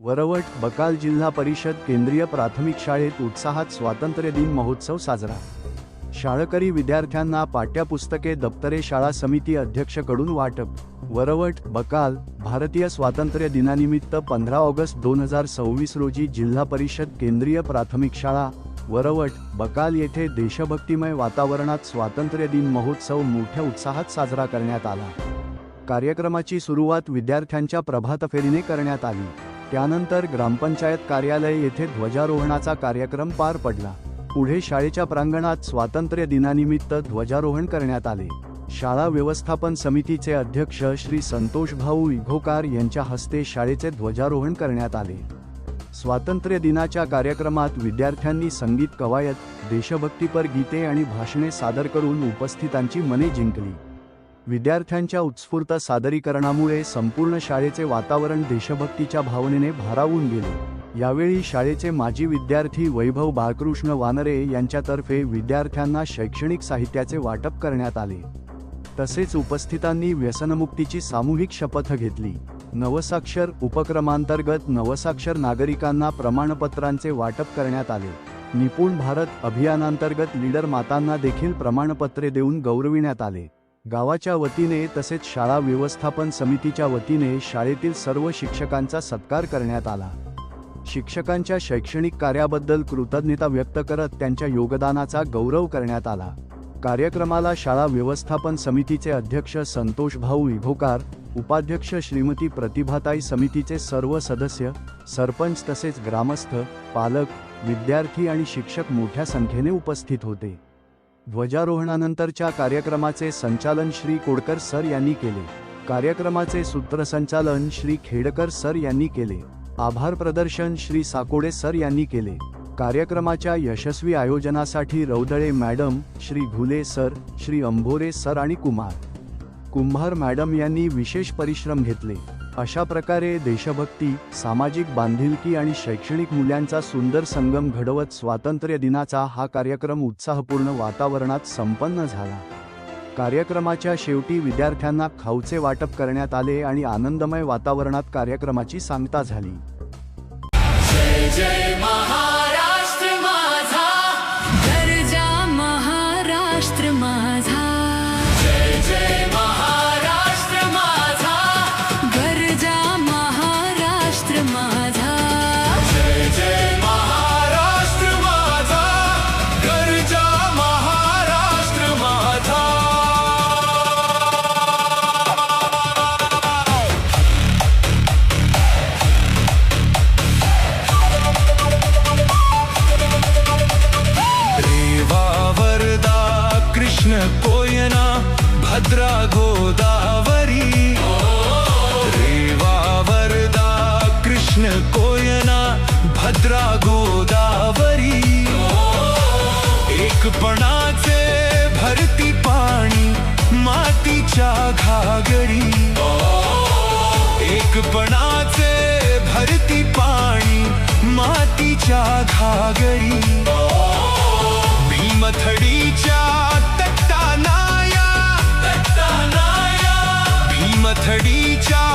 वरवट बकाल जिल्हा परिषद केंद्रीय प्राथमिक शाळेत उत्साहात स्वातंत्र्य दिन महोत्सव साजरा। शाळकरी विद्यार्थ्यांना पाठ्यपुस्तके दप्तरे शाळा समिती अध्यक्षकडून वाटप। वरवट बकाल भारतीय स्वातंत्र्य दिनानिमित्त 15 ऑगस्ट 2026 रोजी जिल्हा परिषद केंद्रीय प्राथमिक शाळा वरवट बकाल येथे देशभक्तिमय वातावरणात स्वातंत्र्य दिन महोत्सव मोठ्या उत्साहात साजरा करण्यात आला। कार्यक्रमाची सुरुवात विद्यार्थ्यांच्या प्रभात फेरीने करण्यात आली। त्यानंतर ग्रामपंचायत कार्यालय येथे ध्वजारोहणाचा कार्यक्रम पार पडला। पुढे शाळेच्या प्रांगणात स्वातंत्र्य दिनानिमित्त ध्वजारोहण करण्यात आले। शाळा व्यवस्थापन समितीचे अध्यक्ष श्री संतोष भाऊ इघोकार यांच्या हस्ते शाळेचे ध्वजारोहण करण्यात आले। स्वातंत्र्य दिनाच्या कार्यक्रमात विद्यार्थ्यांनी संगीत कवायत, देशभक्तीपर गीते आणि भाषणे सादर करून उपस्थितांची मने जिंकली। विद्यार्थ्यांच्या उत्स्फूर्त सादरीकरणामुळे संपूर्ण शाळेचे वातावरण देशभक्तीच्या भावनेने भारावून गेले। यावेळी शाळेचे माजी विद्यार्थी वैभव बाळकृष्ण वानरे यांच्यातर्फे विद्यार्थ्यांना शैक्षणिक साहित्याचे वाटप करण्यात आले। तसेच उपस्थितांनी व्यसनमुक्तीची सामूहिक शपथ घेतली। नवसाक्षर उपक्रमांतर्गत नवसाक्षर नागरिकांना प्रमाणपत्रांचे वाटप करण्यात आले। निपुण भारत अभियानांतर्गत लीडर मातांना देखील प्रमाणपत्रे देऊन गौरविण्यात आले। गावाच्या वतीने तसेच शाळा व्यवस्थापन समितीच्या वतीने शाळेतील सर्व शिक्षकांचा सत्कार करण्यात आला। शिक्षकांच्या शैक्षणिक कार्याबद्दल कृतज्ञता व्यक्त करत त्यांच्या योगदानाचा गौरव करण्यात आला। कार्यक्रमाला शाळा व्यवस्थापन समितीचे अध्यक्ष संतोष भाऊ इघोकार, उपाध्यक्ष श्रीमती प्रतिभाताई, समितीचे सर्व सदस्य, सरपंच तसेच ग्रामस्थ, पालक, विद्यार्थी आणि शिक्षक मोठ्या संख्येने उपस्थित होते। ध्वजारोहणानंतरच्या कार्यक्रमाचे संचालन श्री कोडकर सर यांनी केले। कार्यक्रमाचे सूत्रसंचालन श्री खेडकर सर यांनी केले। आभार प्रदर्शन श्री साकोडे सर यांनी केले। कार्यक्रमाच्या यशस्वी आयोजनासाठी Raudale madam, Shri Ghule sir, Shri Ambhore sir आणि कुंभार मॅडम यांनी विशेष परिश्रम घेतले। अशा प्रकारे देशभक्ती, सामाजिक बांधिलकी आणि शैक्षणिक मूल्यांचा सुंदर संगम घडवत स्वातंत्र्य दिनाचा हा कार्यक्रम उत्साहपूर्ण वातावरणात संपन्न झाला। कार्यक्रमाच्या शेवटी विद्यार्थ्यांना खाऊचे वाटप करण्यात आले आणि आनंदमय वातावरणात कार्यक्रमाची सांगता झाली। जय जय महाराष्ट्र माझा, गरजा महाराष्ट्र माझा। जय जय महाराष्ट्र माझा, गरजा महाराष्ट्र माझा। जय जय महाराष्ट्र माझा, गरजा महाराष्ट्र माझा। कृष्ण कोयना भद्रा गोदावरी, रेवा वरदा कृष्ण कोयना भद्रा गोदावरी। एकपणाचे भरती पाणी मातीच्या घागरी, एकपणाचे भरती पाणी मातीच्या घागरी। भीमथडीच्या तट्टानाया, भीमथडीच्या